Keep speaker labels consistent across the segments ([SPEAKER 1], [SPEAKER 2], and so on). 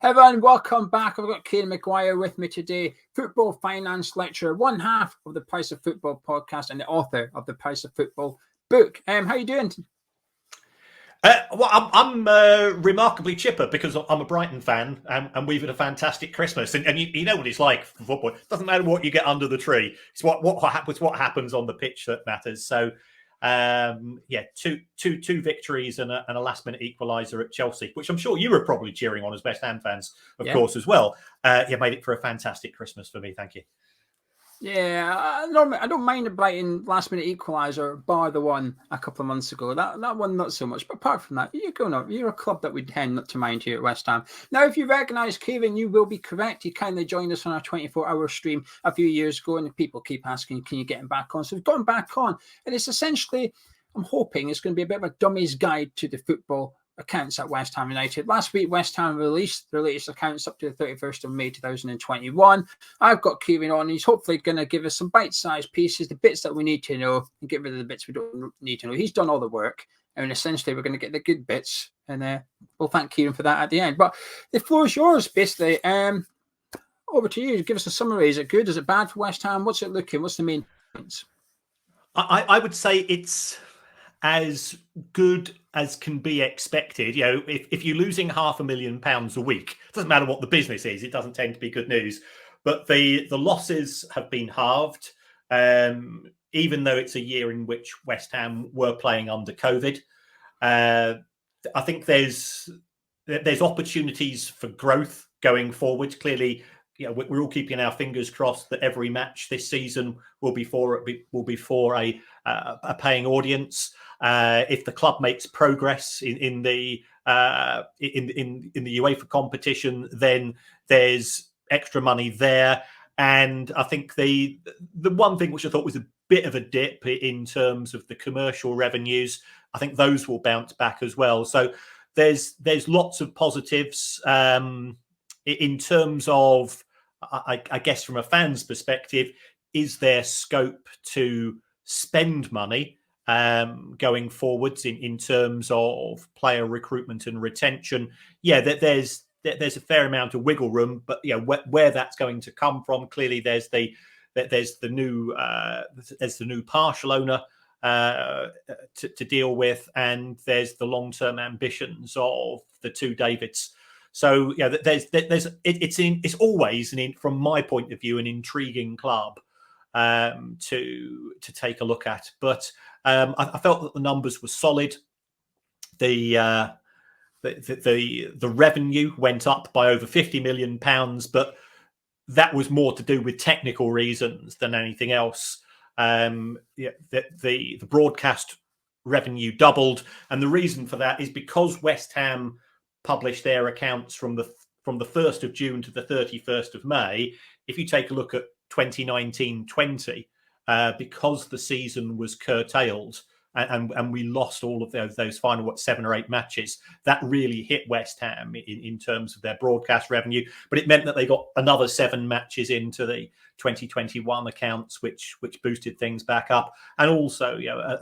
[SPEAKER 1] Hey everyone, welcome back. I've got Kieran Maguire with me today, football finance lecturer, one half of the Price of Football podcast and the author of the Price of Football book. How are you doing?
[SPEAKER 2] I'm remarkably chipper because I'm a Brighton fan and we've had a fantastic Christmas. And you know what it's like for football. It doesn't matter what you get under the tree. It's what happens on the pitch that matters. So, two victories and a last-minute equaliser at Chelsea, which I'm sure you were probably cheering on as West Ham fans, of course, as well. Made it for a fantastic Christmas for me. Thank you.
[SPEAKER 1] Yeah, I don't mind a Brighton last-minute equaliser, bar the one a couple of months ago. That one, not so much. But apart from that, you're a club that we tend not to mind here at West Ham. Now, if you recognise Kieran, you will be correct. He kindly joined us on our 24-hour stream a few years ago, and people keep asking, can you get him back on? So we've got him back on. And it's essentially, I'm hoping it's going to be a bit of a dummy's guide to the football accounts at West Ham United. Last week, West Ham released their latest accounts up to the 31st of May 2021. I've got Kieran on. He's hopefully going to give us some bite-sized pieces, the bits that we need to know, and get rid of the bits we don't need to know. He's done all the work, and essentially we're going to get the good bits, and we'll thank Kieran for that at the end. But the floor is yours, basically. Over to you. Give us a summary. Is it good? Is it bad for West Ham? What's it looking? What's the main points?
[SPEAKER 2] I would say it's as good as can be expected. You know, if you're losing £500,000 a week, it doesn't matter what the business is, it doesn't tend to be good news. But the losses have been halved, even though it's a year in which West Ham were playing under COVID. I think there's opportunities for growth going forward. Clearly, you know, we're all keeping our fingers crossed that every match this season will be for a paying audience. If the club makes progress in the UEFA competition, then there's extra money there. And I think the one thing which I thought was a bit of a dip in terms of the commercial revenues, I think those will bounce back as well. So there's lots of positives in terms of, I guess, from a fan's perspective, is there scope to spend money going forwards in terms of player recruitment and retention? Yeah, there's a fair amount of wiggle room, but you know where that's going to come from. Clearly, there's the new partial owner to deal with, and there's the long-term ambitions of the two Davids. So yeah, it's always from my point of view an intriguing club to take a look at. But I felt that the numbers were solid. The revenue went up by over £50 million, but that was more to do with technical reasons than anything else. The broadcast revenue doubled, and the reason for that is because West Ham published their accounts from the 1st of June to the 31st of May. If you take a look at 2019-20, because the season was curtailed and we lost all of those final 7 or 8 matches, that really hit West Ham in terms of their broadcast revenue. But it meant that they got another 7 matches into the 2021 accounts, which boosted things back up. And also, you know,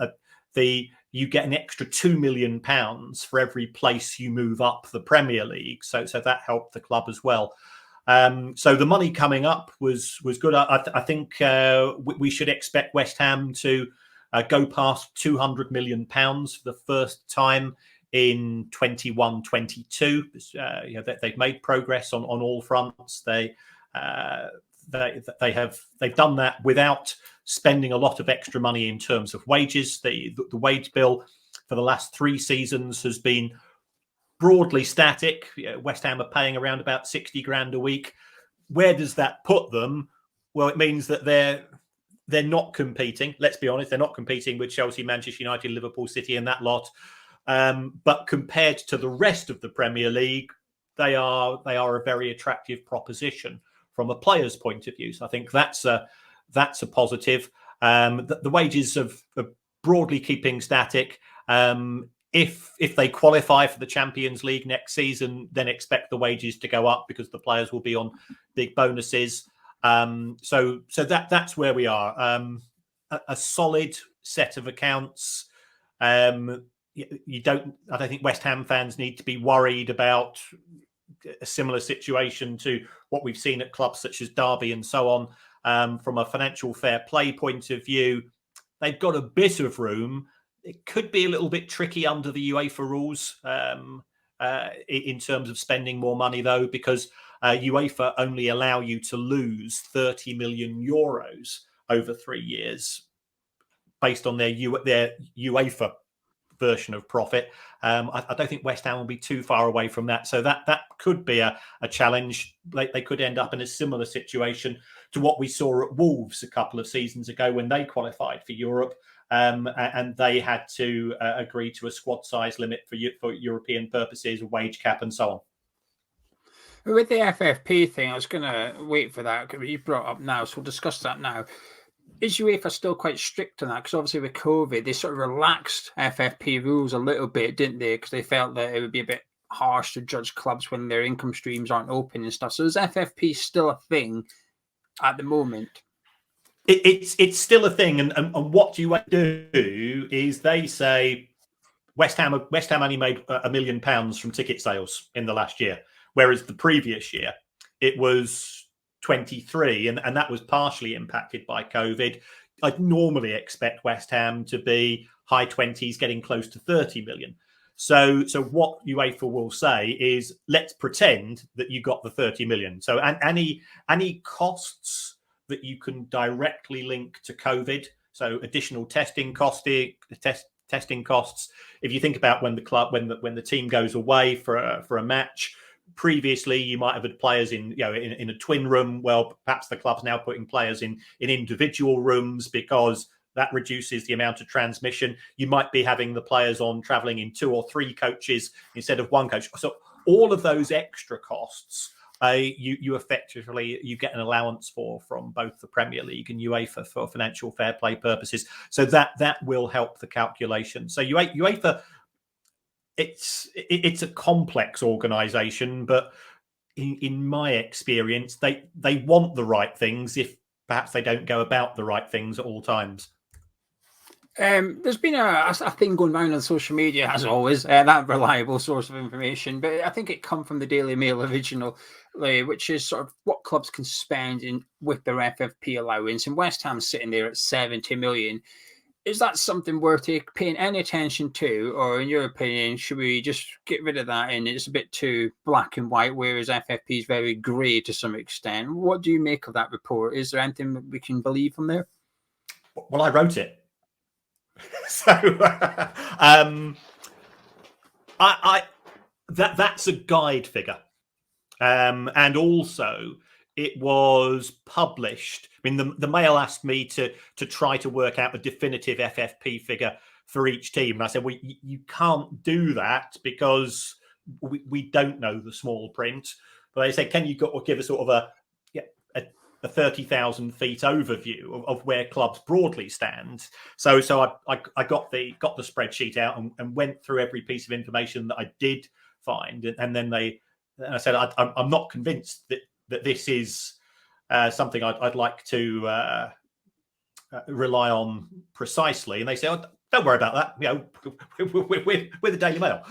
[SPEAKER 2] you get an extra £2 million for every place you move up the Premier League. So that helped the club as well. So the money coming up was good. I think we should expect West Ham to go past £200 million for the first time in 21-22. You know, they've made progress on all fronts. They've done that without spending a lot of extra money in terms of wages. The wage bill for the last 3 seasons has been broadly static. West Ham are paying around about 60 grand a week. Where does that put them? Well, it means that they're not competing. Let's be honest, they're not competing with Chelsea, Manchester United, Liverpool City and that lot. But compared to the rest of the Premier League, they are a very attractive proposition from a player's point of view. So I think that's a positive. The wages are broadly keeping static. If they qualify for the Champions League next season, then expect the wages to go up because the players will be on big bonuses. So that's where we are. A solid set of accounts. I don't think West Ham fans need to be worried about a similar situation to what we've seen at clubs such as Derby and so on. From a financial fair play point of view, they've got a bit of room. It could be a little bit tricky under the UEFA rules in terms of spending more money, though, because UEFA only allow you to lose 30 million euros over 3 years based on their UEFA version of profit. I don't think West Ham will be too far away from that. So that could be a challenge. They could end up in a similar situation to what we saw at Wolves a couple of seasons ago when they qualified for Europe. And they had to agree to a squad size limit for European purposes, a wage cap and so on.
[SPEAKER 1] With the FFP thing, I was going to wait for that because you brought up now, so we'll discuss that now. Is UEFA still quite strict on that? Because obviously with COVID, they sort of relaxed FFP rules a little bit, didn't they? Because they felt that it would be a bit harsh to judge clubs when their income streams aren't open and stuff. So is FFP still a thing at the moment?
[SPEAKER 2] It's still a thing, and what you do is they say West Ham only made £1 million from ticket sales in the last year, whereas the previous year it was 23, and that was partially impacted by COVID. I'd normally expect West Ham to be high 20s, getting close to 30 million. So what UEFA will say is, let's pretend that you got the 30 million. So any costs that you can directly link to COVID, so additional testing costs. If you think about when the team goes away for a match, previously you might have had players in a twin room. Well, perhaps the club's now putting players in individual rooms because that reduces the amount of transmission. You might be having the players traveling in 2 or 3 coaches instead of 1 coach. So all of those extra costs, you effectively get an allowance from both the Premier League and UEFA for financial fair play purposes. So that will help the calculation. So UEFA, it's a complex organisation, but in my experience, they want the right things if perhaps they don't go about the right things at all times.
[SPEAKER 1] There's been a thing going around on social media, as always, that reliable source of information, but I think it come from the Daily Mail originally, which is sort of what clubs can spend with their FFP allowance. And West Ham's sitting there at 70 million. Is that something worth paying any attention to, or in your opinion, should we just get rid of that and it's a bit too black and white, whereas FFP is very grey to some extent? What do you make of that report? Is there anything that we can believe from there?
[SPEAKER 2] Well, I wrote it. So that's a guide figure, and also it was published. I mean, the Mail asked me to try to work out a definitive FFP figure for each team, and I said, well, you can't do that because we don't know the small print. But they said, can you give us sort of a 30,000 feet overview of where clubs broadly stand? So I got the spreadsheet out and went through every piece of information that I did find, and then I said I'm not convinced that this is something I'd like to rely on precisely. And they say, oh, don't worry about that. We're the Daily Mail.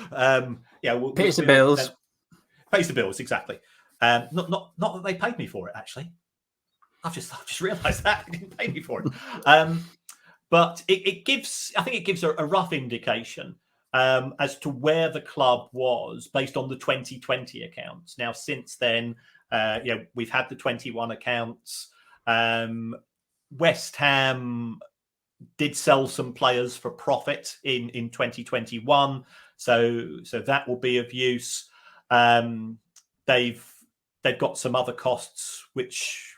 [SPEAKER 1] Pays the bills.
[SPEAKER 2] Pays the bills, exactly. Not that they paid me for it, actually. I've just realised that they didn't pay me for it. But it gives a rough indication as to where the club was based on the 2020 accounts. Now, since then, we've had the 21 accounts. West Ham did sell some players for profit in 2021, so that will be of use. They've got some other costs which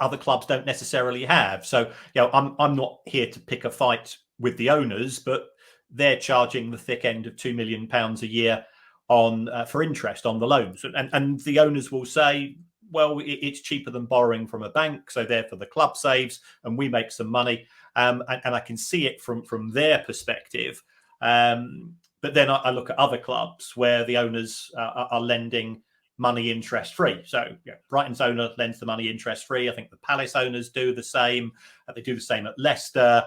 [SPEAKER 2] other clubs don't necessarily have. So, I'm not here to pick a fight with the owners, but they're charging the thick end of £2 million a year for interest on the loans, and the owners will say, well, it's cheaper than borrowing from a bank, so therefore the club saves and we make some money, and I can see it from their perspective. But then I look at other clubs where the owners are lending money interest free. So Brighton's owner lends the money interest free. I think the Palace owners do the same. They do the same at Leicester,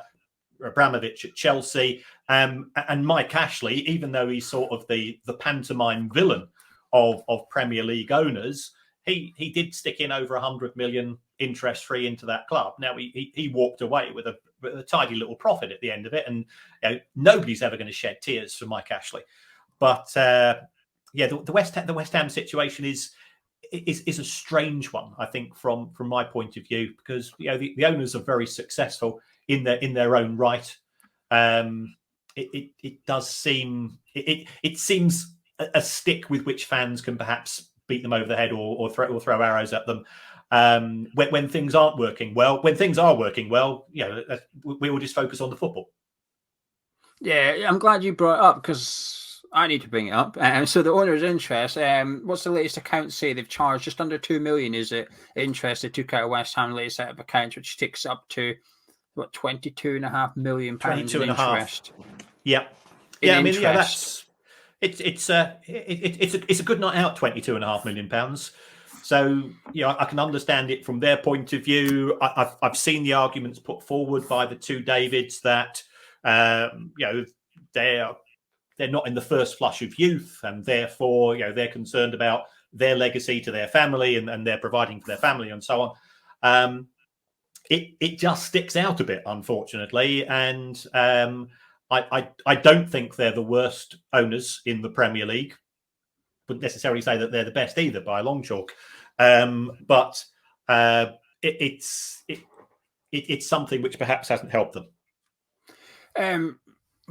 [SPEAKER 2] Abramovich at Chelsea, and Mike Ashley, even though he's sort of the pantomime villain of Premier League owners, he did stick in over 100 million interest-free into that club. Now he walked away with a tidy little profit at the end of it, and nobody's ever going to shed tears for Mike Ashley. But the West Ham situation is a strange one, I think, from my point of view, because the owners are very successful in their own right. It does seem it seems a stick with which fans can perhaps beat them over the head or throw arrows at them when things aren't working well. When things are working well, we will just focus on the football.
[SPEAKER 1] Yeah, I'm glad you brought it up because I need to bring it up. So the owner's interest, what's the latest accounts say? They've charged just under 2 million, is it, interest they took out of West Ham latest set of accounts, which takes up to, what, £22.5 million in interest.
[SPEAKER 2] Yeah. I mean, that's it's a good night out, £22.5 million. So I can understand it from their point of view. I've seen the arguments put forward by the two Davids that they're not in the first flush of youth, and therefore they're concerned about their legacy to their family, and they're providing for their family and so on. It just sticks out a bit, unfortunately, and I don't think they're the worst owners in the Premier League. Wouldn't necessarily say that they're the best either by a long chalk, but it's something which perhaps hasn't helped them.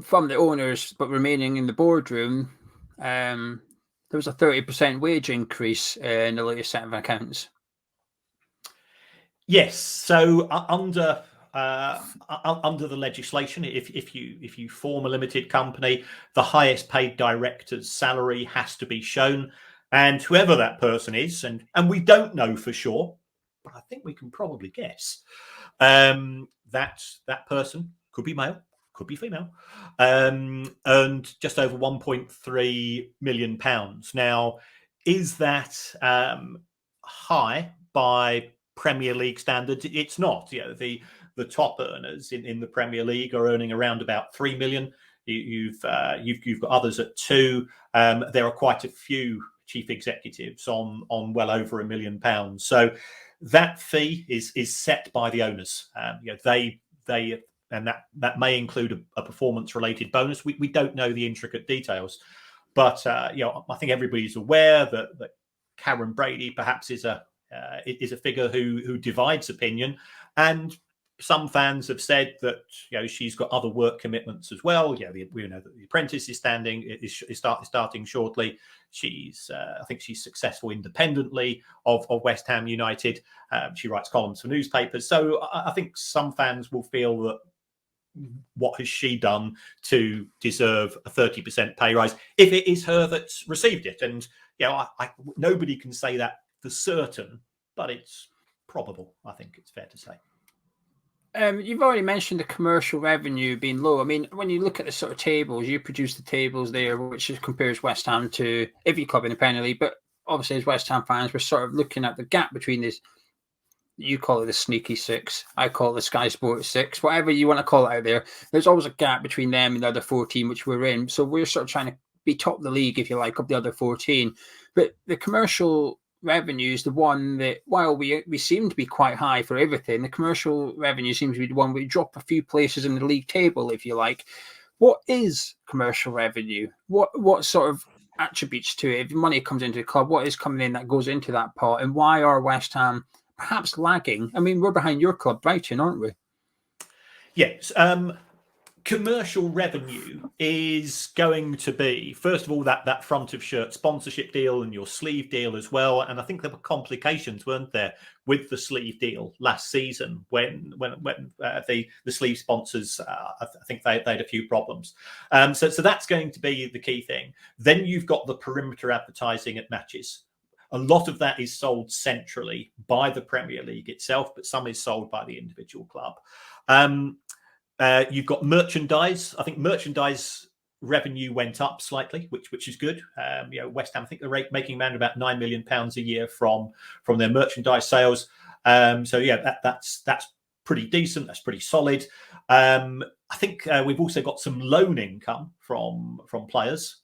[SPEAKER 1] From the owners, but remaining in the boardroom, there was a 30% wage increase in the latest set of accounts.
[SPEAKER 2] Yes, so under the legislation, if you form a limited company, the highest paid director's salary has to be shown, and whoever that person is, and we don't know for sure, but I think we can probably guess that person could be male, could be female, and just over £1.3 million. Now, is that high by Premier League standards? It's not. The top earners in the Premier League are earning around about 3 million. You've got others at 2. There are quite a few chief executives on well over £1 million. So that fee is set by the owners. They and that may include a performance related bonus. We don't know the intricate details, but I think everybody's aware that Karen Brady perhaps is a figure who divides opinion, and some fans have said that she's got other work commitments as well. We know that The Apprentice is starting shortly. I think she's successful independently of West Ham United. She writes columns for newspapers, so I think some fans will feel that what has she done to deserve a 30% pay rise if it is her that's received it? And nobody can say that for certain, but it's probable. I think it's fair to say.
[SPEAKER 1] You've already mentioned the commercial revenue being low. I mean, when you look at the sort of tables, you produce the tables there, which compares West Ham to every club in the Premier League. But obviously, as West Ham fans, we're sort of looking at the gap between this. You call it the sneaky 6. I call it the Sky Sports 6. Whatever you want to call it out there, there's always a gap between them and the other 14, which we're in. So we're sort of trying to be top of the league, if you like, of the other 14. But the commercial revenue is the one that, while we seem to be quite high for everything, the commercial revenue seems to be the one we drop a few places in the league table, if you like. What is commercial revenue? What sort of attributes to it? If money comes into the club, what is coming in that goes into that pot? And why are West Ham perhaps lagging? I mean, we're behind your club, Brighton, aren't we?
[SPEAKER 2] Yes. Commercial revenue is going to be, first of all, that front of shirt sponsorship deal and your sleeve deal as well. And I think there were complications, weren't there, with the sleeve deal last season when the sleeve sponsors, I think they had a few problems. So that's going to be the key thing. Then you've got the perimeter advertising at matches. A lot of that is sold centrally by the Premier League itself, but some is sold by the individual club. You've got merchandise. I think merchandise revenue went up slightly, which is good. West Ham, I think they're making around about £9 million a year from their merchandise sales. That's pretty decent. That's pretty solid. I think we've also got some loan income from players.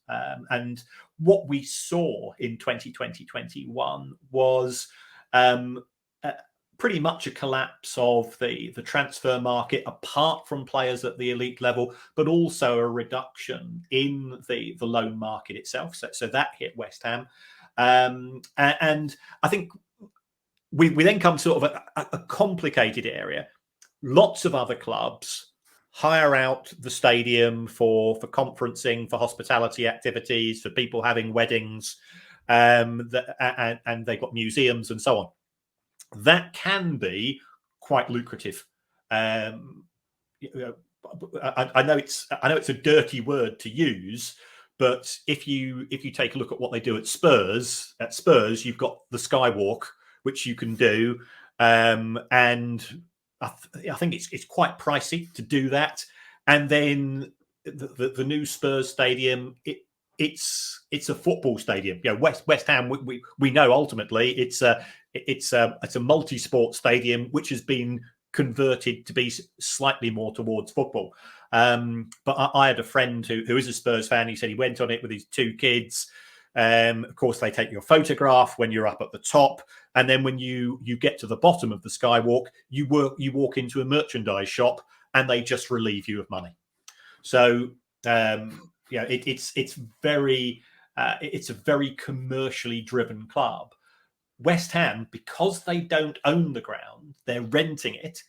[SPEAKER 2] And what we saw in 2020-21 was pretty much a collapse of the transfer market, apart from players at the elite level, but also a reduction in the loan market itself. So that hit West Ham. And I think we then come to sort of a complicated area. Lots of other clubs hire out the stadium for conferencing, for hospitality activities, for people having weddings, and they've got museums and so on. That can be quite lucrative. I know it's a dirty word to use, but if you take a look at what they do at Spurs, you've got the Skywalk, which you can do, and I think it's quite pricey to do that. And then the new Spurs stadium, it's a football stadium. West Ham, we know ultimately it's a multi-sport stadium which has been converted to be slightly more towards football. But I had a friend who is a Spurs fan. He said he went on it with his two kids. Of course, they take your photograph when you're up at the top, and then when you get to the bottom of the Skywalk, you walk into a merchandise shop, and they just relieve you of money. So it's a very commercially driven club. West Ham, because they don't own the ground, they're renting it.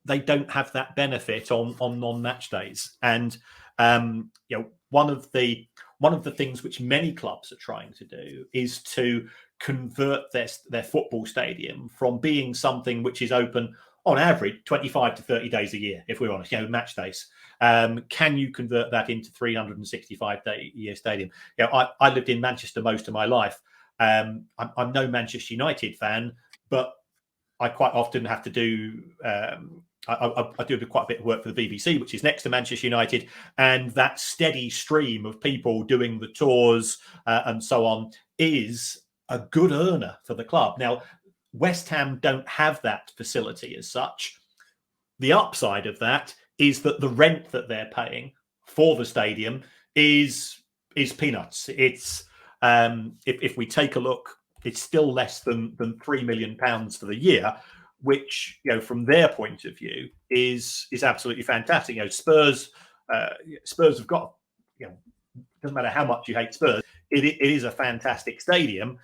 [SPEAKER 2] They don't have that benefit on non-match days, and one of the things which many clubs are trying to do is to convert their football stadium from being something which is open on average 25 to 30 days a year, if we're honest, match days. Can you convert that into 365-day-a-year stadium? I lived in Manchester most of my life. I'm no Manchester United fan, but I quite often have to do. I do quite a bit of work for the BBC, which is next to Manchester United, and that steady stream of people doing the tours and so on is a good earner for the club. Now, West Ham don't have that facility as such. The upside of that is that the rent that they're paying for the stadium is peanuts. It's if we take a look, it's still less than £3 million for the year, which from their point of view is absolutely fantastic. Spurs have got doesn't matter how much you hate Spurs, it is a fantastic stadium,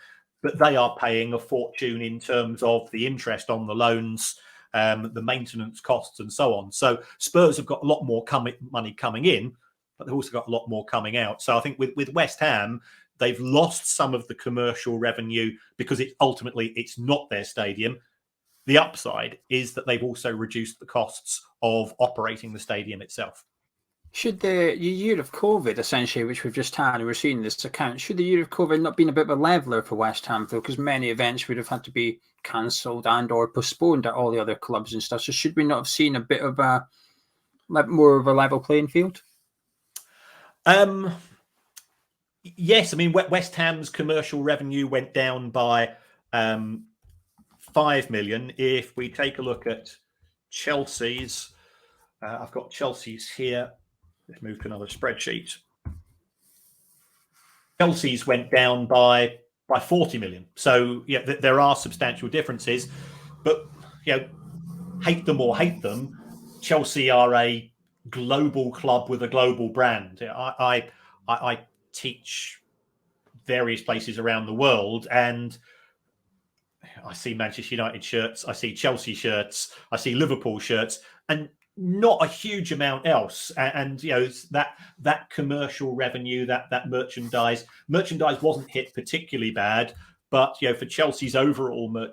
[SPEAKER 2] but they are paying a fortune in terms of the interest on the loans, the maintenance costs, and so on. So Spurs have got a lot more money coming in, but they've also got a lot more coming out. So I think with West Ham, they've lost some of the commercial revenue because it's not their stadium. The upside is that they've also reduced the costs of operating the stadium itself.
[SPEAKER 1] Should the year of COVID, essentially, which we've just had, and we're seeing this account, should the year of COVID not been a bit of a leveler for West Ham, though? Because many events would have had to be cancelled and or postponed at all the other clubs and stuff. So should we not have seen a bit of more of a level playing field?
[SPEAKER 2] Yes, I mean, West Ham's commercial revenue went down by 5 million. If we take a look at Chelsea's, I've got Chelsea's here. Let's move to another spreadsheet. Chelsea's went down by 40 million. So there are substantial differences, but hate them or hate them, Chelsea are a global club with a global brand. I teach various places around the world, and I see Manchester United shirts, I see Chelsea shirts, I see Liverpool shirts, and not a huge amount else. And that commercial revenue, that merchandise wasn't hit particularly bad, but for Chelsea's overall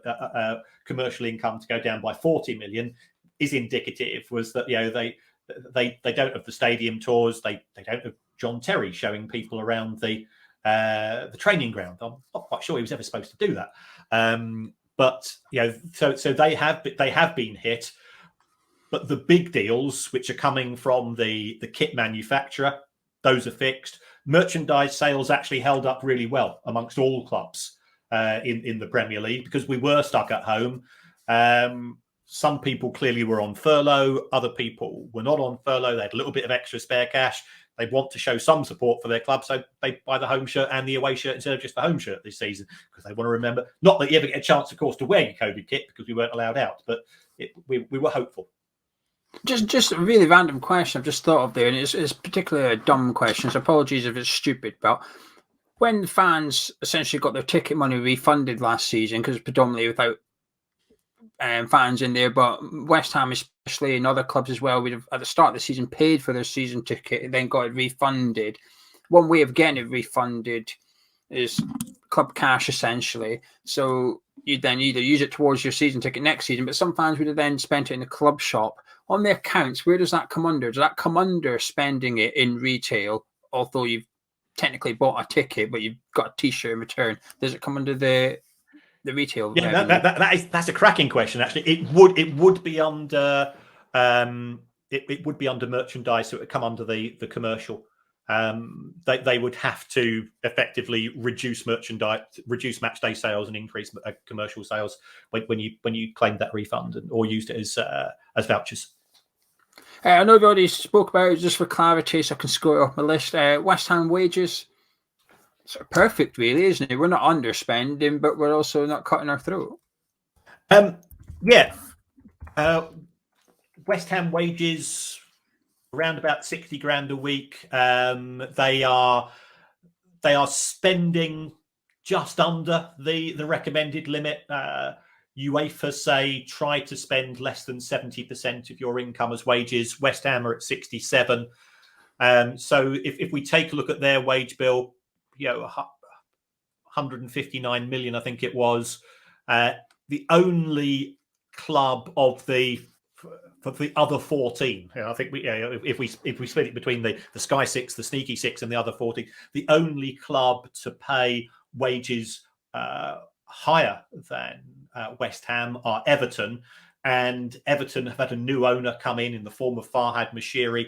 [SPEAKER 2] commercial income to go down by 40 million is indicative. Was that they don't have the stadium tours, they don't have John Terry showing people around the training ground. I'm not quite sure he was ever supposed to do that. But so they have been hit. But the big deals, which are coming from the kit manufacturer, those are fixed. Merchandise sales actually held up really well amongst all clubs in the Premier League because we were stuck at home. Some people clearly were on furlough. Other people were not on furlough. They had a little bit of extra spare cash. they want to show some support for their club, so they buy the home shirt and the away shirt instead of just the home shirt this season, because they want to remember, not that you ever get a chance, of course, to wear your COVID kit because we weren't allowed out, but we were hopeful.
[SPEAKER 1] Just a really random question I've just thought of there, and it's particularly a dumb question, so apologies if it's stupid, but when fans essentially got their ticket money refunded last season, because predominantly without fans in there, but West Ham especially and other clubs as well, would have at the start of the season paid for their season ticket and then got it refunded. One way of getting it refunded is club cash, essentially. So you'd then either use it towards your season ticket next season, but some fans would have then spent it in the club shop. On the accounts, where does that come under? Does that come under spending it in retail, although you've technically bought a ticket, but you've got a T-shirt in return? Does it come under the retail?
[SPEAKER 2] Yeah, that's a cracking question. Actually, it would be under it would be under merchandise, so it would come under the commercial. They would have to effectively reduce merchandise, reduce match day sales, and increase commercial sales when you claimed that refund or used it as vouchers.
[SPEAKER 1] I know we've already spoke about it, just for clarity, so I can score it off my list. West Ham wages, sort of perfect, really, isn't it? We're not underspending, but we're also not cutting our throat.
[SPEAKER 2] West Ham wages around about 60 grand a week. They are spending just under the recommended limit. UEFA say try to spend less than 70% of your income as wages. West Ham are at 67. So if we take a look at their wage bill, 159 million, I think it was. The only club of the other 14, I think if we split it between the Sky Six, the Sneaky Six, and the other 14, the only club to pay wages higher than West Ham are Everton, and Everton have had a new owner come in the form of Farhad Moshiri,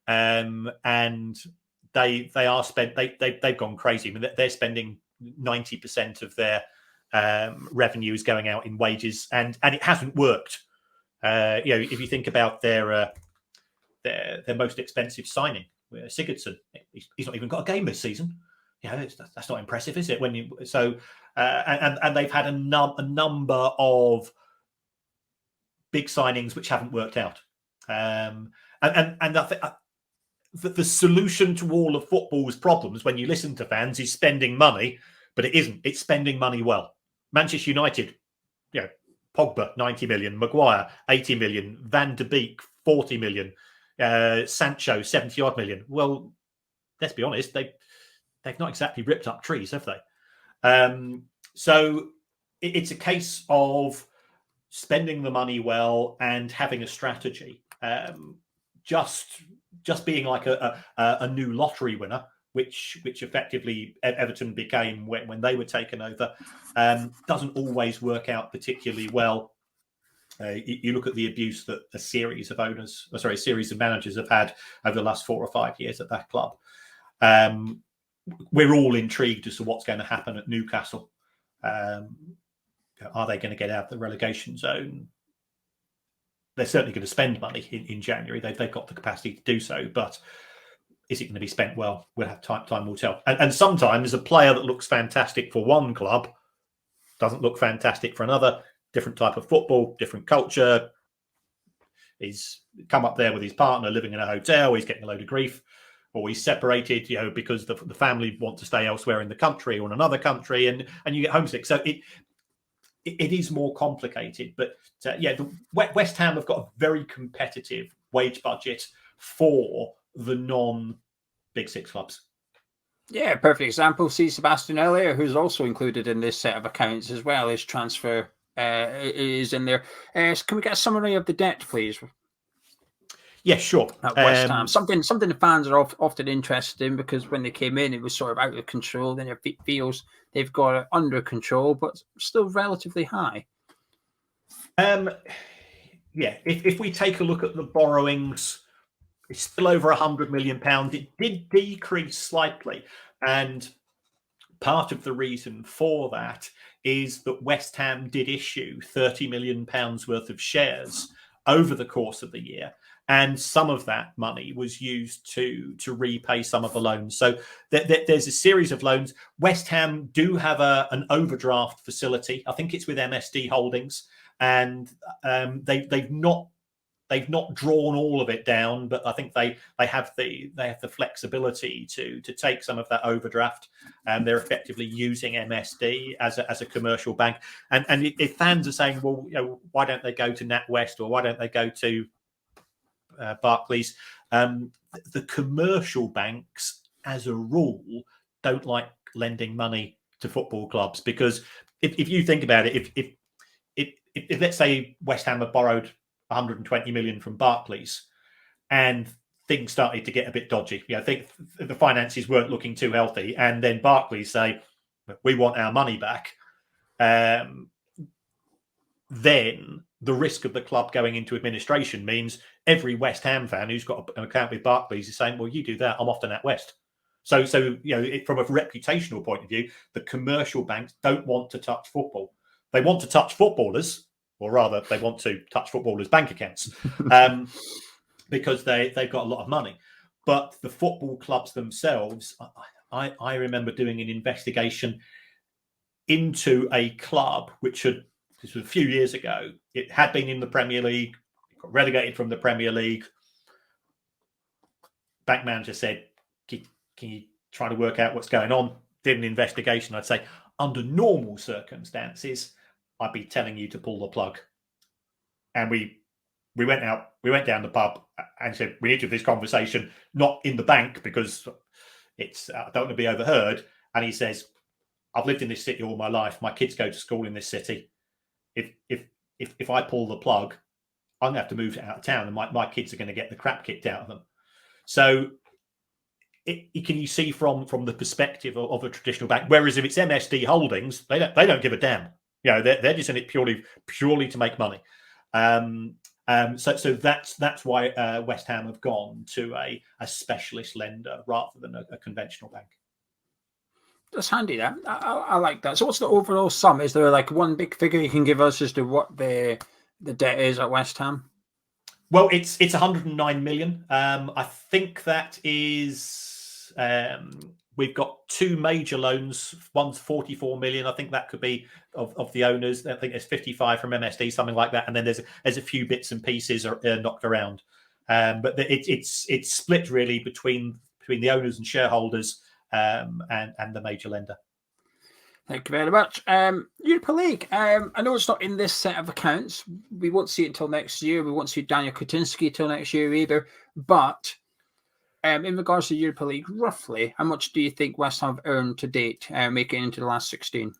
[SPEAKER 2] and they've gone crazy. I mean, they're spending 90% of their revenue is going out in wages, and it hasn't worked. If you think about their most expensive signing, Sigurdsson, he's not even got a game this season. That's not impressive, is it? And they've had a number of big signings which haven't worked out. And I think the solution to all of football's problems, when you listen to fans, is spending money, but it isn't. It's spending money well. Manchester United, Pogba, 90 million, Maguire, 80 million, Van de Beek, 40 million, Sancho, 70 odd million. Well, let's be honest, they've not exactly ripped up trees, have they? So it's a case of spending the money well and having a strategy. Just being like a new lottery winner, which effectively Everton became when they were taken over, doesn't always work out particularly well. You look at the abuse that a series of managers have had over the last 4 or 5 years at that club. We're all intrigued as to what's going to happen at Newcastle. Are they going to get out of the relegation zone? They're certainly going to spend money in January. They've got the capacity to do so, but is it going to be spent well? We'll have time will tell. And sometimes a player that looks fantastic for one club doesn't look fantastic for another. Different type of football, different culture. He's come up there with his partner living in a hotel. He's getting a load of grief. Or he's separated, because the family want to stay elsewhere in the country or in another country, and you get homesick. So it is more complicated. But the West Ham have got a very competitive wage budget for the non-Big Six clubs.
[SPEAKER 1] Yeah, perfect example. See Sebastian Elliott, who's also included in this set of accounts as well. His transfer is in there. So can we get a summary of the debt, please?
[SPEAKER 2] Yeah, sure.
[SPEAKER 1] At West Ham, something the fans are often interested in, because when they came in, it was sort of out of control. Then it feels they've got it under control, but still relatively high.
[SPEAKER 2] If we take a look at the borrowings, it's still over £100 million. It did decrease slightly, and part of the reason for that is that West Ham did issue £30 million worth of shares over the course of the year. and some of that money was used to repay some of the loans. So there's a series of loans. West Ham do have an overdraft facility. I think it's with MSD Holdings, and they've not drawn all of it down, but I think they have the flexibility to take some of that overdraft. They're effectively using MSD as a commercial bank. And if fans are saying, well, why don't they go to NatWest, or why don't they go to Barclays? The commercial banks, as a rule, don't like lending money to football clubs, because if you think about it, if let's say West Ham have borrowed 120 million from Barclays, and things started to get a bit dodgy, I think the finances weren't looking too healthy, and then Barclays say, we want our money back, then the risk of the club going into administration means every West Ham fan who's got an account with Barclays is saying, well, you do that, I'm off to NatWest. So from a reputational point of view, the commercial banks don't want to touch football. They want to touch footballers, or rather, they want to touch footballers' bank accounts, because they've got a lot of money. But the football clubs themselves, I remember doing an investigation into a club this was a few years ago. It had been in the Premier League, it got relegated from the Premier League. Bank manager said, can you try to work out what's going on? Did an investigation. I'd say, under normal circumstances, I'd be telling you to pull the plug. And we went down the pub and said, we need to have this conversation, not in the bank, because it's I don't want to be overheard. And he says, I've lived in this city all my life. My kids go to school in this city. If I pull the plug, I'm gonna have to move out of town, and my kids are going to get the crap kicked out of them. So can you see from the perspective of a traditional bank? Whereas if it's MSD Holdings, they don't give a damn. They're just in it purely to make money. So that's why West Ham have gone to a specialist lender rather than a conventional bank.
[SPEAKER 1] That's handy. That I like that. So, what's the overall sum? Is there like one big figure you can give us as to what the debt is at West Ham?
[SPEAKER 2] Well, it's 109 million. I think that is. We've got two major loans. One's 44 million. I think that could be of the owners. I think there's 55 from MSD, something like that. And then there's a few bits and pieces are knocked around. But it's split really between the owners and shareholders and the major lender.
[SPEAKER 1] Thank you very much. Europa League. I know it's not in this set of accounts. We won't see it until next year. We won't see Daniel Kutinsky till next year either. But in regards to Europa League, roughly, how much do you think West Ham have earned to date, making it into the last 16?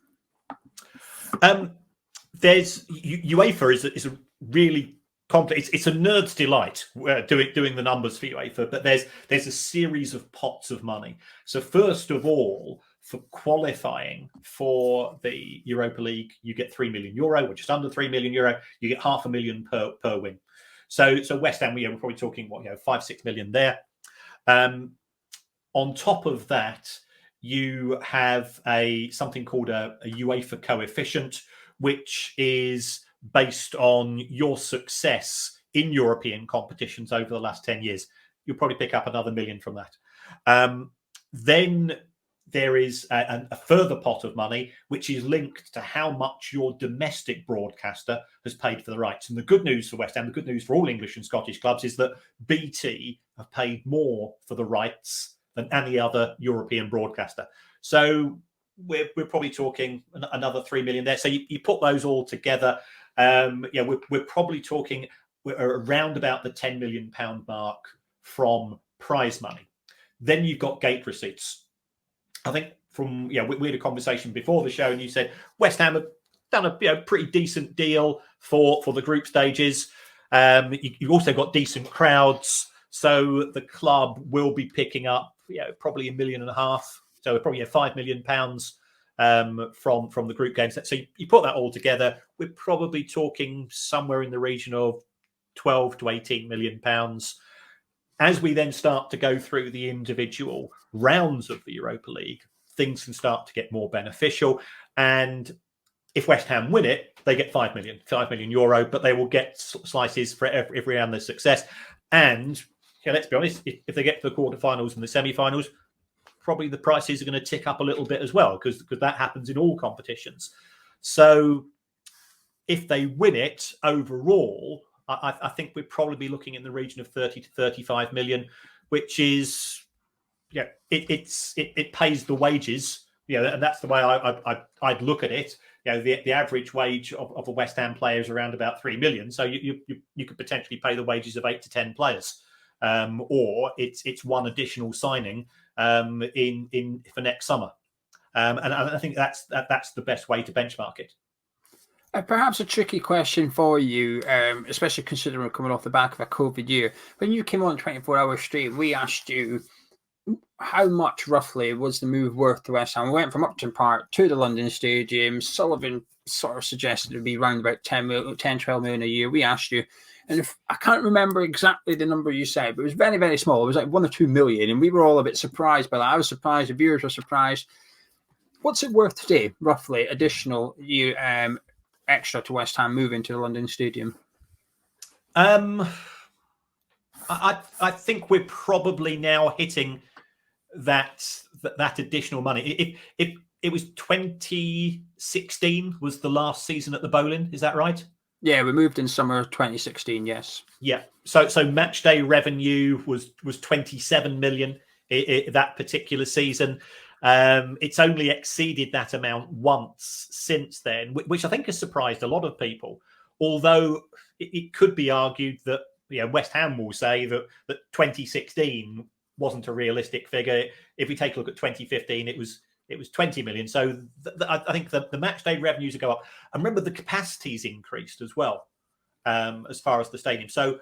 [SPEAKER 2] There's UEFA is a really complex. It's a nerd's delight doing the numbers for UEFA, but there's a series of pots of money. So first of all, for qualifying for the Europa League, you get €3 million, or just under €3 million. You get $500,000 per win. So West Ham, we're probably talking 5-6 million there. On top of that, you have something called a UEFA coefficient, which is based on your success in European competitions over the last 10 years. You'll probably pick up another $1 million from that. Then there is a further pot of money, which is linked to how much your domestic broadcaster has paid for the rights. And the good news for West Ham, the good news for all English and Scottish clubs, is that BT have paid more for the rights than any other European broadcaster. So we're probably talking another 3 million there. So you put those all together, we're probably talking around about the £10 million mark from prize money. Then you've got gate receipts. I think we had a conversation before the show, and you said West Ham have done a pretty decent deal for the group stages. You've also got decent crowds, so the club will be picking up probably £1.5 million. So probably £5 million from the group games. So you put that all together, we're probably talking somewhere in the region of £12 to £18 million. As we then start to go through the individual rounds of the Europa League, things can start to get more beneficial. And If West Ham win it, they get €5 million, but they will get slices for every round of success. And let's be honest, if they get to the quarterfinals and the semi-finals, probably the prices are going to tick up a little bit as well, because that happens in all competitions. So if they win it overall, I think we'd probably be looking in the region of 30 to 35 million, which is, it pays the wages, and that's the way I'd look at it. The average wage of a West Ham player is around about 3 million. So you could potentially pay the wages of 8 to 10 players, or it's one additional signing in for next summer. And I think that's the best way to benchmark it.
[SPEAKER 1] Perhaps a tricky question for you, especially considering we're coming off the back of a COVID year. When you came on 24-hour stream, we asked you how much roughly was the move worth to West Ham. We went from Upton Park to the London Stadium. Sullivan sort of suggested it would be around about 10-12 million a year. We asked you, and I can't remember exactly the number you said, but it was very, very small. It was like 1 or 2 million, and we were all a bit surprised by that. I was surprised. The viewers were surprised. What's it worth today, roughly, additional extra to West Ham moving to the London Stadium?
[SPEAKER 2] I think we're probably now hitting that additional money. If it was 2016 was the last season at the Boleyn, is that right?
[SPEAKER 1] Yeah, we moved in summer 2016. Yes.
[SPEAKER 2] Yeah. So match day revenue was 27 million that particular season. It's only exceeded that amount once since then, which I think has surprised a lot of people. Although it could be argued that West Ham will say that 2016 wasn't a realistic figure. If we take a look at 2015, it was 20 million. So I think the match day revenues will go up. And remember, the capacity's increased as well, as far as the stadium. So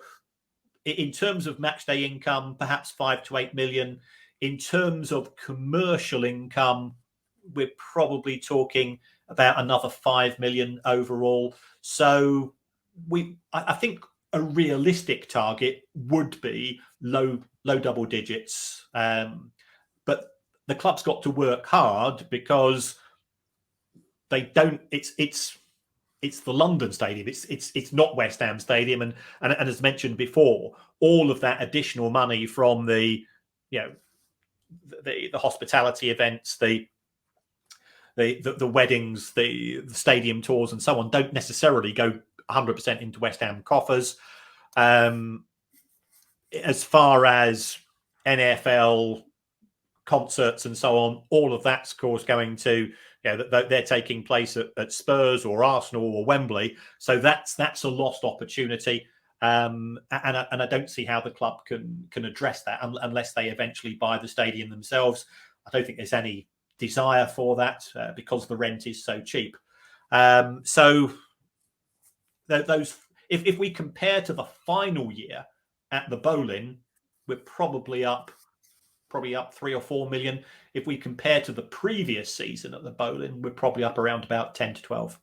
[SPEAKER 2] in terms of match day income, perhaps 5 to 8 million. In terms of commercial income, we're probably talking about another 5 million overall. So I think a realistic target would be low double digits. But the club's got to work hard, because they don't. It's the London Stadium. It's not West Ham Stadium, and as mentioned before, all of that additional money from the hospitality events, the weddings, the stadium tours, and so on, don't necessarily go 100% into West Ham coffers. As far as NFL concerts and so on, all of that's, of course, going to they're taking place at Spurs or Arsenal or Wembley. So that's a lost opportunity. And I don't see how the club can address that unless they eventually buy the stadium themselves. I don't think there's any desire for that, because the rent is so cheap. So those, if we compare to the final year at the Boleyn, we're probably up 3 or 4 million. If we compare to the previous season at the Boleyn, we're probably up around about 10 to 12.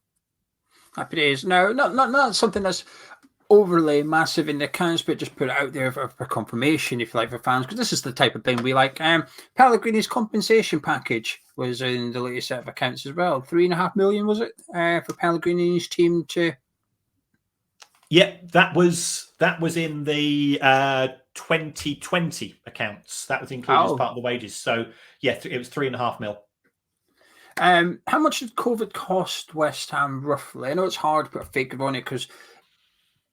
[SPEAKER 1] Happy days. No, not something that's overly massive in the accounts, but just put it out there for confirmation, if you like, for fans, because this is the type of thing we like. Pellegrini's compensation package was in the latest set of accounts as well. 3.5 million, was it, for Pellegrini's team to?
[SPEAKER 2] Yeah, that was in the 2020 accounts. That was included as part of the wages. So yeah, it was 3.5 mil.
[SPEAKER 1] How much did COVID cost West Ham roughly? I know it's hard to put a figure on it, because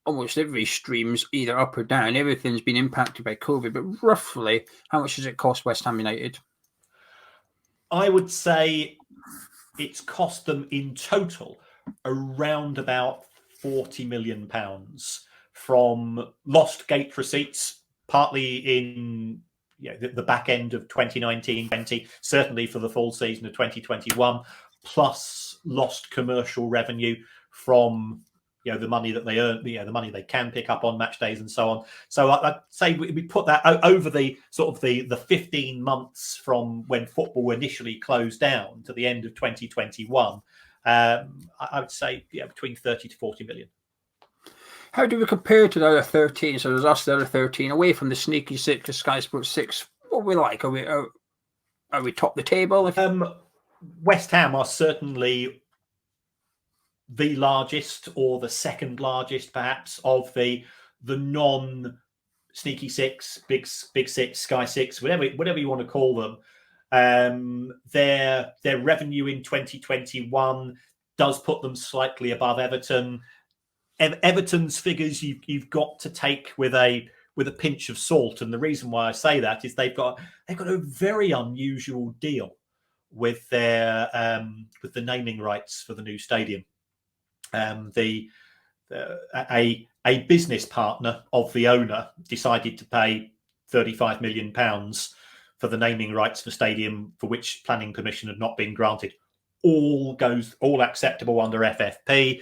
[SPEAKER 1] almost every stream's either up or down. Everything's been impacted by COVID, but roughly, how much does it cost West Ham United?
[SPEAKER 2] I would say it's cost them in total around about £40 million from lost gate receipts, partly in the back end of 2019-20, certainly for the full season of 2021, plus lost commercial revenue from the money that they earn, the money they can pick up on match days and so on. So I'd say we put that over the sort of the 15 months from when football initially closed down to the end of 2021. I would say between 30 to 40 million.
[SPEAKER 1] How do we compare to the other 13? So there's us, the other 13, away from the sneaky 6 to Sky Sports 6. What are we like? Are we top the table?
[SPEAKER 2] West Ham are certainly the largest or the second largest, perhaps, of the non sneaky six, big six, Sky Six, whatever you want to call them. Their revenue in 2021 does put them slightly above Everton. Everton's figures you've got to take with a pinch of salt, and the reason why I say that is they've got a very unusual deal with their with the naming rights for the new stadium. A business partner of the owner decided to pay £35 million for the naming rights for stadium for which planning permission had not been granted. All acceptable under FFP.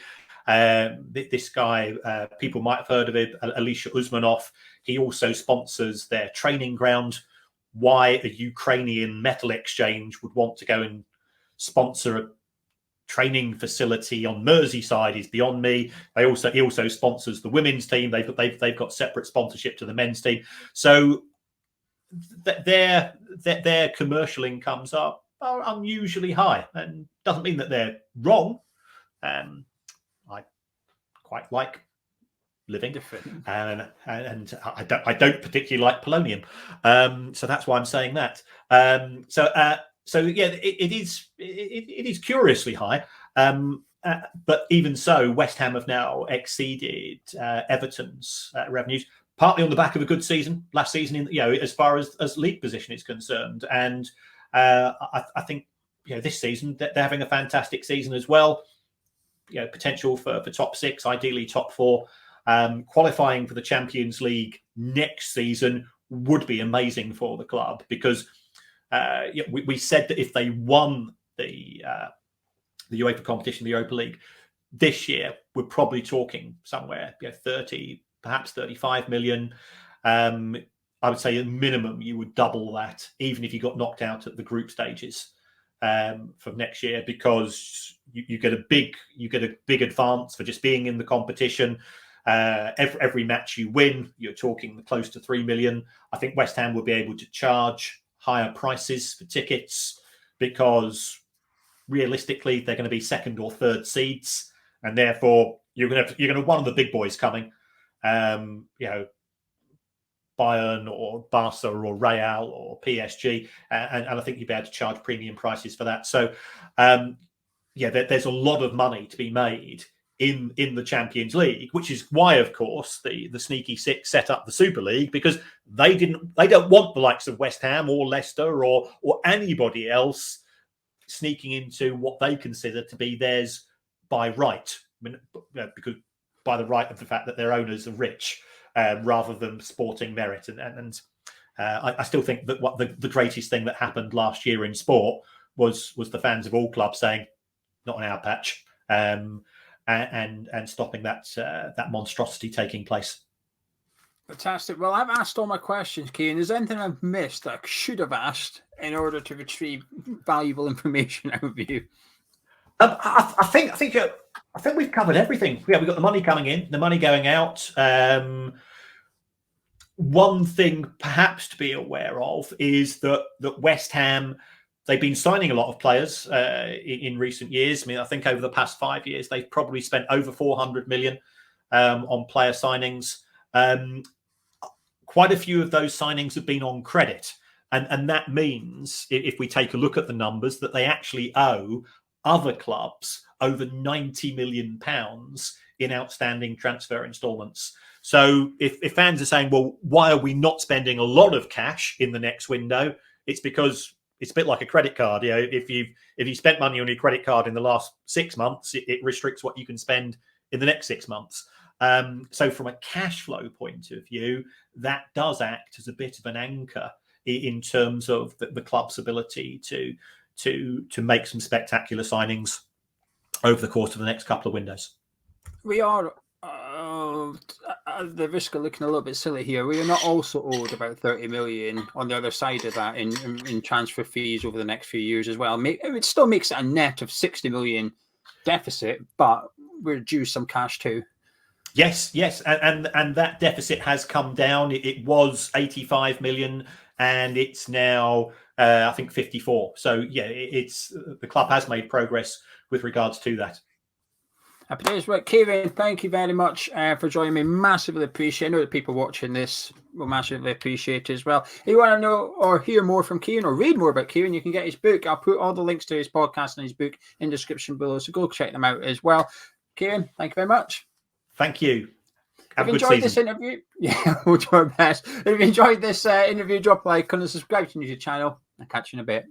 [SPEAKER 2] This guy, people might have heard of it, Alisher Usmanov. He also sponsors their training ground. Why a Ukrainian metal exchange would want to go and sponsor a training facility on Merseyside is beyond me. He also sponsors the women's team. They've got separate sponsorship to the men's team. So their commercial incomes are unusually high, and doesn't mean that they're wrong. I quite like living, and I don't particularly like polonium, so that's why I'm saying that. So yeah, it is curiously high, but even so, West Ham have now exceeded Everton's revenues, partly on the back of a good season last season, as far as league position is concerned, and I think this season they're having a fantastic season as well. Potential for top six, ideally top four. Qualifying for the Champions League next season would be amazing for the club, because we said that if they won the UEFA competition, the Europa League, this year, we're probably talking somewhere 30, perhaps 35 million. I would say at minimum you would double that, even if you got knocked out at the group stages for next year, because you get a big advance for just being in the competition. Every match you win, you're talking close to 3 million. I think West Ham will be able to charge higher prices for tickets, because realistically they're going to be second or third seeds, and therefore you're going to have one of the big boys coming. Bayern or Barca or Real or PSG, and I think you'll be able to charge premium prices for that. So, there's a lot of money to be made in the Champions League, which is why, of course, the Sneaky Six set up the Super League, because they don't want the likes of West Ham or Leicester or anybody else sneaking into what they consider to be theirs by right. I mean, because by the right of the fact that their owners are rich, rather than sporting merit. And I still think that what the greatest thing that happened last year in sport was the fans of all clubs saying, not on our patch, and stopping that monstrosity taking place.
[SPEAKER 1] Fantastic. Well, I've asked all my questions, Kieran. Is there anything I've missed that I should have asked in order to retrieve valuable information out of you?
[SPEAKER 2] I think we've covered everything. Yeah, we've got the money coming in, the money going out. One thing perhaps to be aware of is that West Ham, they've been signing a lot of players in recent years. I mean, I think over the past 5 years, they've probably spent over 400 million on player signings. Quite a few of those signings have been on credit. And that means, if we take a look at the numbers, that they actually owe other clubs over £90 million in outstanding transfer instalments. So if fans are saying, well, why are we not spending a lot of cash in the next window? It's because it's a bit like a credit card. If you spent money on your credit card in the last 6 months, it restricts what you can spend in the next 6 months. So from a cash flow point of view, that does act as a bit of an anchor in terms of the club's ability to make some spectacular signings over the course of the next couple of windows.
[SPEAKER 1] We are, at the risk of looking a little bit silly here, we are not also owed about 30 million on the other side of that in transfer fees over the next few years as well. It still makes it a net of 60 million deficit, but we're due some cash too.
[SPEAKER 2] Yes, and that deficit has come down. It was 85 million, and it's now I think 54. So yeah, it's the club has made progress with regards to that.
[SPEAKER 1] Happy days. Right, Kieran, thank you very much for joining me. Massively appreciate it. I know that people watching this will massively appreciate it as well. If you want to know or hear more from Kieran or read more about Kieran, you can get his book. I'll put all the links to his podcast and his book in the description below, so go check them out as well. Kieran, thank you very much.
[SPEAKER 2] Thank you.
[SPEAKER 1] If you enjoyed this interview, we'll do our best. If you enjoyed this interview, drop a like and subscribe to the channel. I'll catch you in a bit.